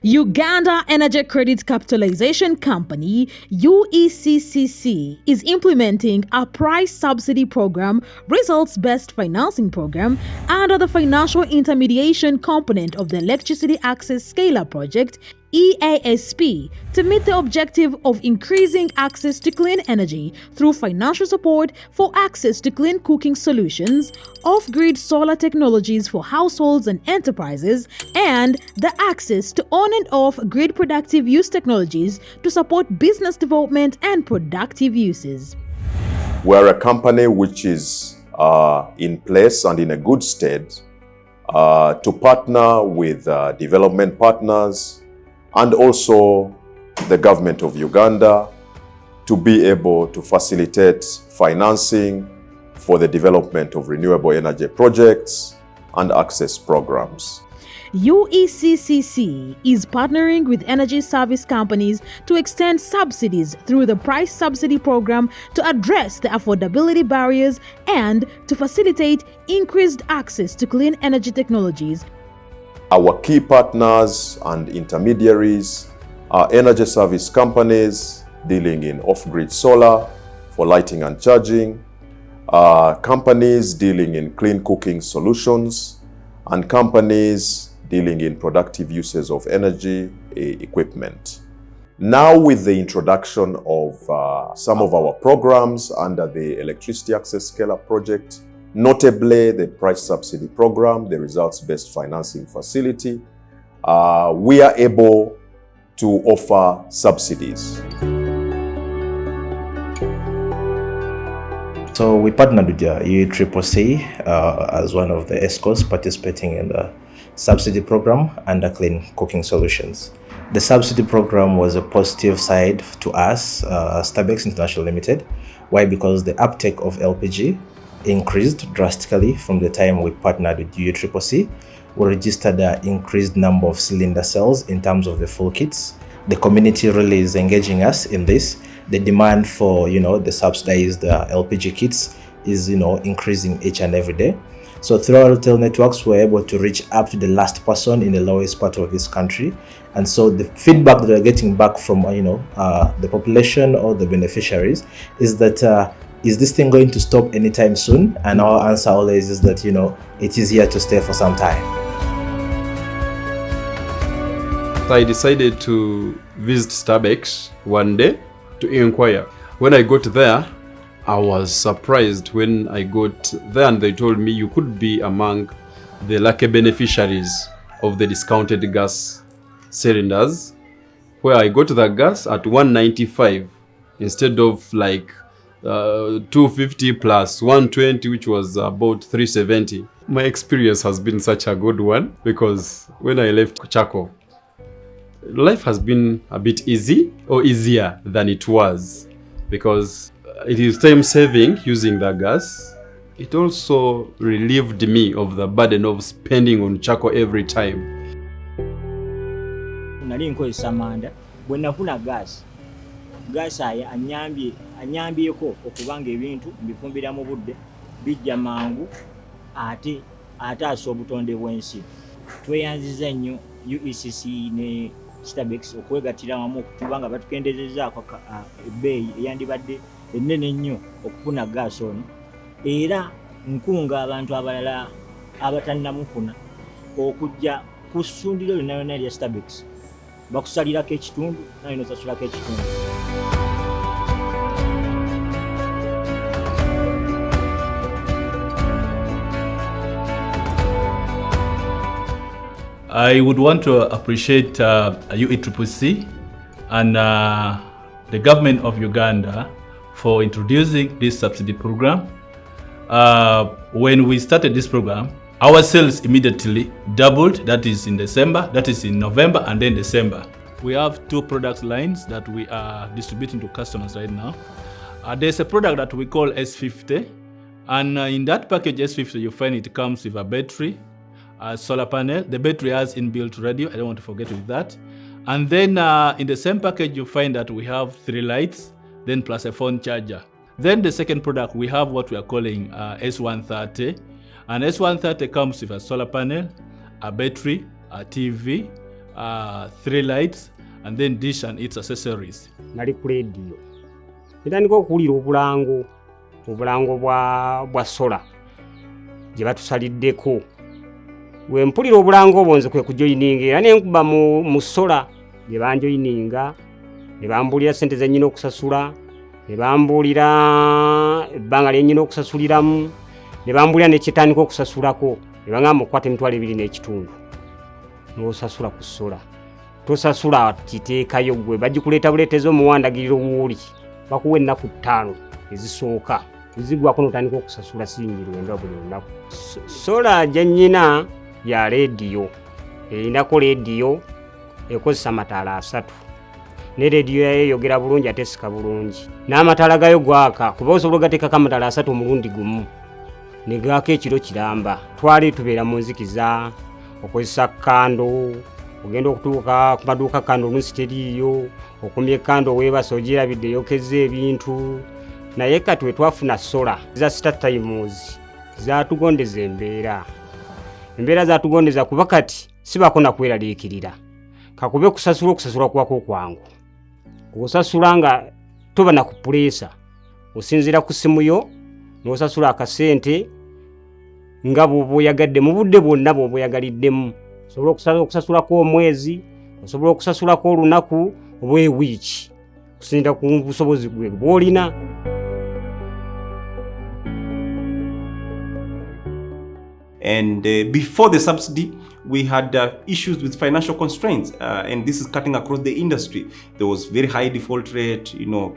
Uganda Energy Credit Capitalisation Company, UECCC, is implementing a Price Subsidy Program, results-based financing program, under the financial intermediation component of the Electricity Access Scale-up Project, EASP, to meet the objective of increasing access to clean energy through financial support for access to clean cooking solutions, off-grid solar technologies for households and enterprises, and the access to on and off-grid productive use technologies to support business development and productive uses. We're a company which is in place and in a good state to partner with development partners and also the government of Uganda to be able to facilitate financing for the development of renewable energy projects and access programs. UECCC is partnering with energy service companies to extend subsidies through the Price Subsidy Program to address the affordability barriers and to facilitate increased access to clean energy technologies. Our key partners and intermediaries are energy service companies dealing in off-grid solar for lighting and charging, companies dealing in clean cooking solutions, and companies dealing in productive uses of energy equipment. Now, with the introduction of some of our programs under the Electricity Access Scale-up Project, notably the Price Subsidy Program, the results-based financing facility, we are able to offer subsidies. So we partnered with UECCC as one of the ESCOs participating in the subsidy program under clean cooking solutions. The subsidy program was a positive side to us, Starbucks International Limited. Why? Because the uptake of LPG increased drastically from the time we partnered with UECCC. We registered an increased number of cylinder sales in terms of the full kits. The community really is engaging us in this. The demand for, the subsidized LPG kits is, increasing each and every day. So through our retail networks, we're able to reach up to the last person in the lowest part of this country. And so the feedback that we're getting back from, the population or the beneficiaries is that, is this thing going to stop anytime soon? And our answer always is that, it is here to stay for some time. I decided to visit Starbucks one day to inquire. When I got there, I was surprised when I got there and they told me you could be among the lucky beneficiaries of the discounted gas cylinders, where I got the gas at 195 instead of like 250 plus 120, which was about 370. My experience has been such a good one because when I left Chako, life has been a bit easy or easier than it was because it is time saving using the gas. It also relieved me of the burden of spending on Chako every time. Nali nkozesa amanda bwe nafuna gas anyambyeko okubanga ebintu mbifumbira mu budde bijja mangu ate asa obutonde bw'ensi. Tweyanziza nnyo UECC ne Starbucks okwegattira wamu okutuba nga batukendezezaako ebbeeyi eyandibadde ennene nnyo okufuna gas ono, era nkunga abantu abalala abatannamufuna okujja ku ssundiro lyonna lyonna lya Starbucks bakusalirako ekitundu naye nosasulako ekitundu. I would want to appreciate UECCC and the government of Uganda for introducing this subsidy program. When we started this program, our sales immediately doubled. That is in December, that is in November, and then December. We have two product lines that we are distributing to customers right now. There's a product that we call S50, and in that package S50, you find it comes with a battery, a solar panel. The battery has inbuilt radio. I don't want to forget with that. And then in the same package, you find that we have 3 lights, then plus a phone charger. Then the second product, we have what we are calling S130. And S130 comes with a solar panel, a battery, a TV, 3 lights, and then dish and its accessories. Nali ku radio netandika okuwulira obulango bwa sola gye batusaliddeko. We mpulira obulango obwo nze kwe kujoyininga era nenkuba mu sola gye banjoyininga ne bambuulira ssente ze nnyina okusasula, ne bambuulira ebbanga lye nnyina okusasuliramu, ne bambuulira nekyetandika okusasulako, ne bagamba okukwata emitwalo 2.5 n'osasula ku sola. Tosasula kiteekayo gwe bagikuleeta buleetezo omuwandagiriro wuuli bakuwa ennaku 5 ezisooka ezigwako n'otandika okusasula singi lwenda buli lunaku. Sola gye nnyina ya rediyo, erinako rediyo ekozesa amataala 3 ne rediyo yayo eyogera bulungi ate esika bulungi, n'amataala gayo gwaka kuba osobola ogateekako amataala 3 omulundi gumu ne gaaka ekiro kiramba. Twali tubeera mu nzikiza okozesa kando, ogenda okutuuka ku maduuka kando oluusi teriiyo, okumya ekando weebasa ogirabidde yokeza ebintu. Naye kati we twafuna sola za Star Times zaatugondeza embeera zaatugondeza kuba kati sibaako nakweraliikirira kakube okusasula kwako kwangu. Osasula nga toba na kupuleesa, osinziira ku simu yo n'osasula akasente nga bw'oba oyagadde mu budde bwonna bw'oba oyagaliddemu. Osobola okusasulako omwezi, osobola okusasulako olunaku oba ewiiki okusinziira ku busobozi gwe bw'olina. And before the subsidy, we had issues with financial constraints, and this is cutting across the industry. There was very high default rate.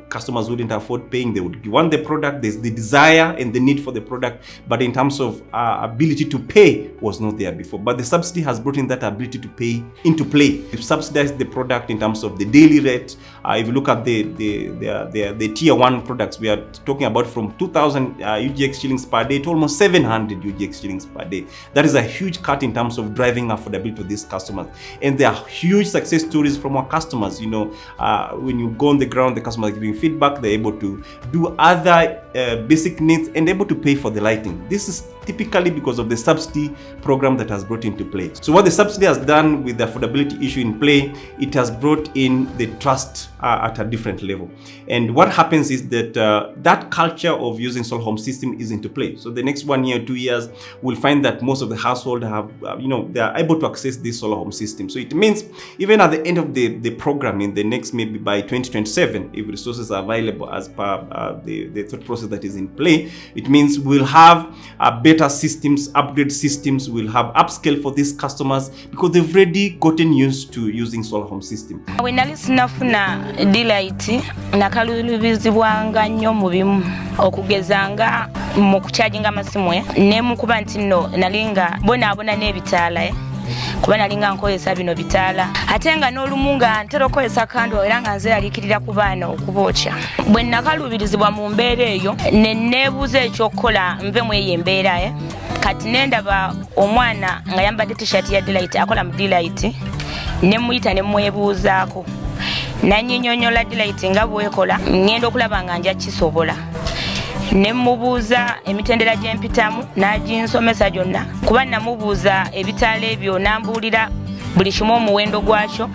Customers wouldn't afford paying. They would want the product. There's the desire and the need for the product, but in terms of ability to pay was not there before. But the subsidy has brought in that ability to pay into play. We've subsidized the product in terms of the daily rate. If you look at the tier 1 products, we are talking about from 2,000 UGX shillings per day to almost 700 UGX shillings per day. That is a huge cut in terms of driving affordability to these customers, and there are huge success stories from our customers. When you go on the ground, the customers are giving feedback. They're able to do other basic needs and able to pay for the lighting. This is typically because of the subsidy program that has brought into play. So what the subsidy has done with the affordability issue in play, it has brought in the trust at a different level. And what happens is that that culture of using solar home system is into play. So the next 1 year, 2 years, we'll find that most of the household have, they are able to access this solar home system. So it means even at the end of the program, in the next, maybe by 2027, if resources are available as per the thought process that is in play, it means we'll have better systems, upgrade systems, we'll have upscale for these customers because they've already gotten used to using solar home system. When I sinafuna delight nakalubizibwanga nnyo mu bimu okugezanga mu kucharginga amasimu ne mu kuba nti no nalinga bonaabona n'ebitaala kuba nalinga nkozesa bino bitaala ate nga n'olumu nga ntera okozesa kando era nga nzeeralikirira ku baana okubookya. Bwe nakalubirizibwa mu mbeera eyo ne neebuuza ekyokukola nve mu eyo embeera kati nendaba omwana nga yambadde t-shirt ya delight akola mu delight ne muyita ne mwebuuzaako nanyinyonyola delight nga bwekola ngenda okulaba nga nja kisobola ne mubuuza emitendera gy'empitamu n'aginsomesa gyonna kuba namubuuza ebitaala ebyo nambuulira buli kimu omuwendo gwakyo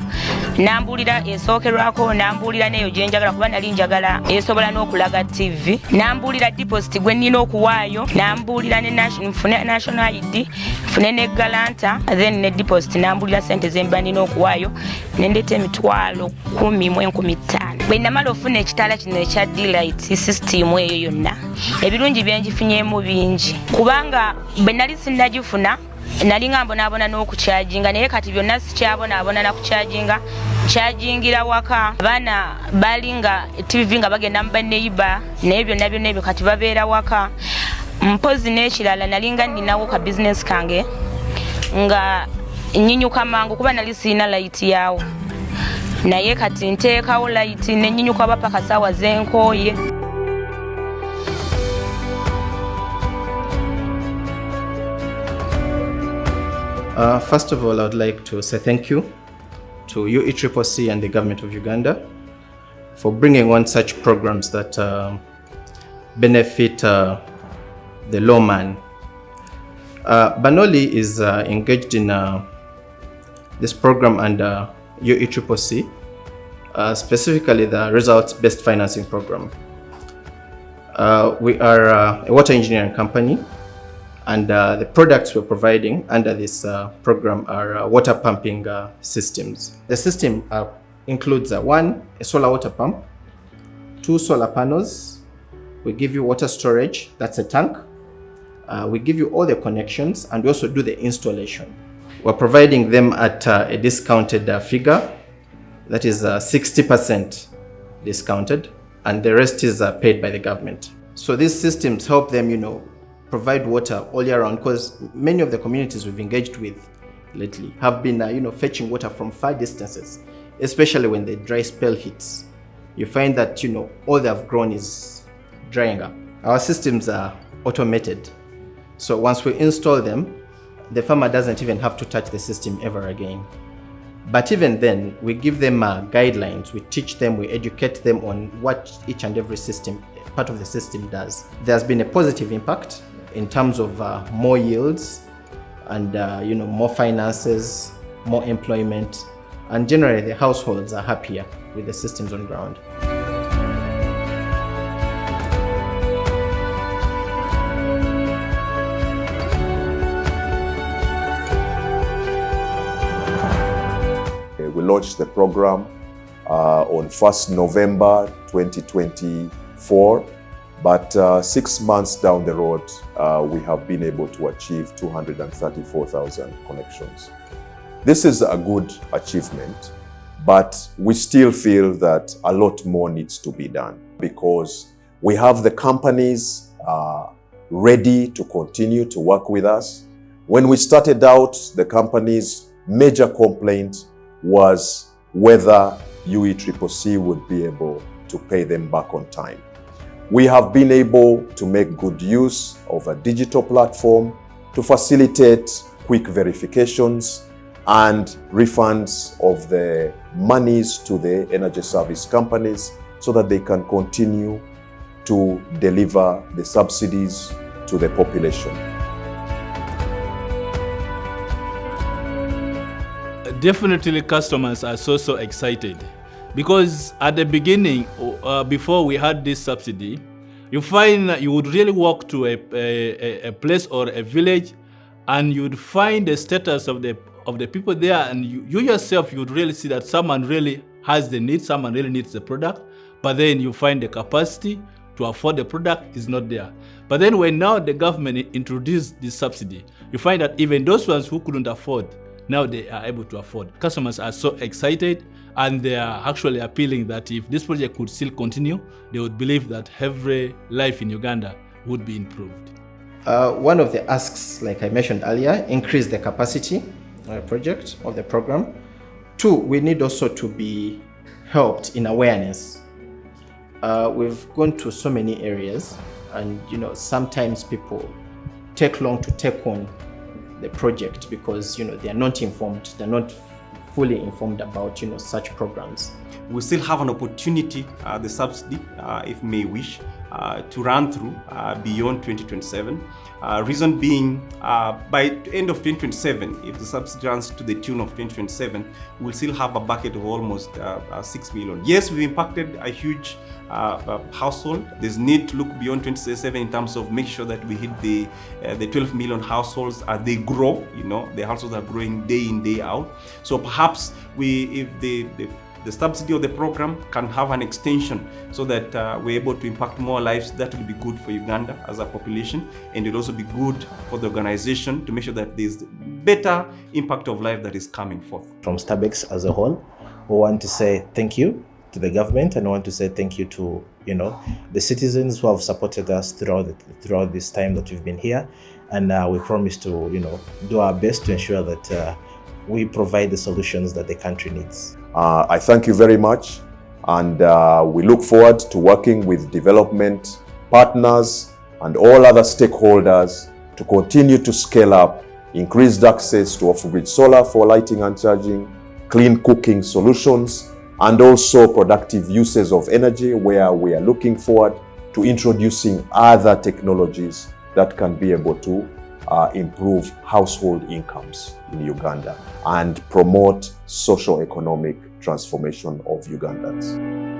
nambuulira esookerwako nambuulira neyo gyenjagala kuba nali njagala esobola n'okulaga TV nambuulira deposit gwe nnina okuwaayo nambuulira nfune national ID nfune ne galanta then ne deposit nambuulira sente zemba nnina okuwaayo nendeeta emitwalo 10,015 bwe namala ofuna ekitaala kino ekya delight system eyo yonna ebirungi byenjifunyemu bingi kubanga bwe nali sinnagifuna nali nga mbonaabona n'okucharginga naye kati byonna sikyabonaabona na kucharginga chargingira waka abaana bali nga TV nga bagenda mu baneiba naye byonna ebyo kati babeera waka mpozi n'ekirala nali nga nninawo ka business kange nga nnyinyuka mangu kuba nali siina light yaawo naye kati nteekawo light ne nnyinyuka bapaka ssaawa zenkooye. First of all, I would like to say thank you to UECCC and the government of Uganda for bringing on such programs that benefit the lawman. Banoli is engaged in this program under UECCC, specifically the results-based financing program. We are a water engineering company, and the products we're providing under this program are water pumping systems. The system includes one, a solar water pump, 2 solar panels. We give you water storage, that's a tank. We give you all the connections, and we also do the installation. We're providing them at a discounted figure, that is 60% discounted, and the rest is paid by the government. So these systems help them, provide water all year round, because many of the communities we've engaged with lately have been, fetching water from far distances, especially when the dry spell hits. You find that, all they have grown is drying up. Our systems are automated. So once we install them, the farmer doesn't even have to touch the system ever again. But even then, we give them guidelines, we teach them, we educate them on what each and every part of the system does. There's been a positive impact in terms of more yields and more finances, more employment, and generally the households are happier with the systems on ground. We launched the program on 1st November 2024, but 6 months down the road, we have been able to achieve 234,000 connections. This is a good achievement, but we still feel that a lot more needs to be done, because we have the companies ready to continue to work with us. When we started out, the company's major complaint was whether UECCC would be able to pay them back on time. We have been able to make good use of a digital platform to facilitate quick verifications and refunds of the monies to the energy service companies so that they can continue to deliver the subsidies to the population. Definitely customers are so excited, because at the beginning, before we had this subsidy, you find that you would really walk to a place or a village, and you would find the status of the people there, and you yourself, you would really see that someone really has the need, someone really needs the product, but then you find the capacity to afford the product is not there. But then when now the government introduced this subsidy, you find that even those ones who couldn't afford, now they are able to afford. Customers are so excited, and they are actually appealing that if this project could still continue, they would believe that every life in Uganda would be improved. One of the asks, like I mentioned earlier, increase the capacity project of the program. 2, we need also to be helped in awareness. We've gone to so many areas, and sometimes people take long to take on the project because they are not informed, they're not fully informed about such programs. We still have an opportunity, the subsidy, if may wish, to run through beyond 2027. Reason being, by end of 2027, if the subsidy runs to the tune of 2027, we'll still have a bucket of almost 6 million. Yes, we've impacted a huge household. There's need to look beyond 2027 in terms of make sure that we hit the 12 million households as they grow. The households are growing day in, day out. So perhaps if the subsidy of the program can have an extension so that we're able to impact more lives, that will be good for Uganda as a population, and it will also be good for the organization to make sure that there's better impact of life that is coming forth. From Starbucks as a whole, we want to say thank you to the government, and I want to say thank you to the citizens who have supported us throughout this time that we've been here, and we promise to do our best to ensure that we provide the solutions that the country needs. I thank you very much, and we look forward to working with development partners and all other stakeholders to continue to scale up increased access to off-grid solar for lighting and charging, clean cooking solutions, and also productive uses of energy, where we are looking forward to introducing other technologies that can be able to improve household incomes in Uganda and promote socio-economic transformation of Ugandans.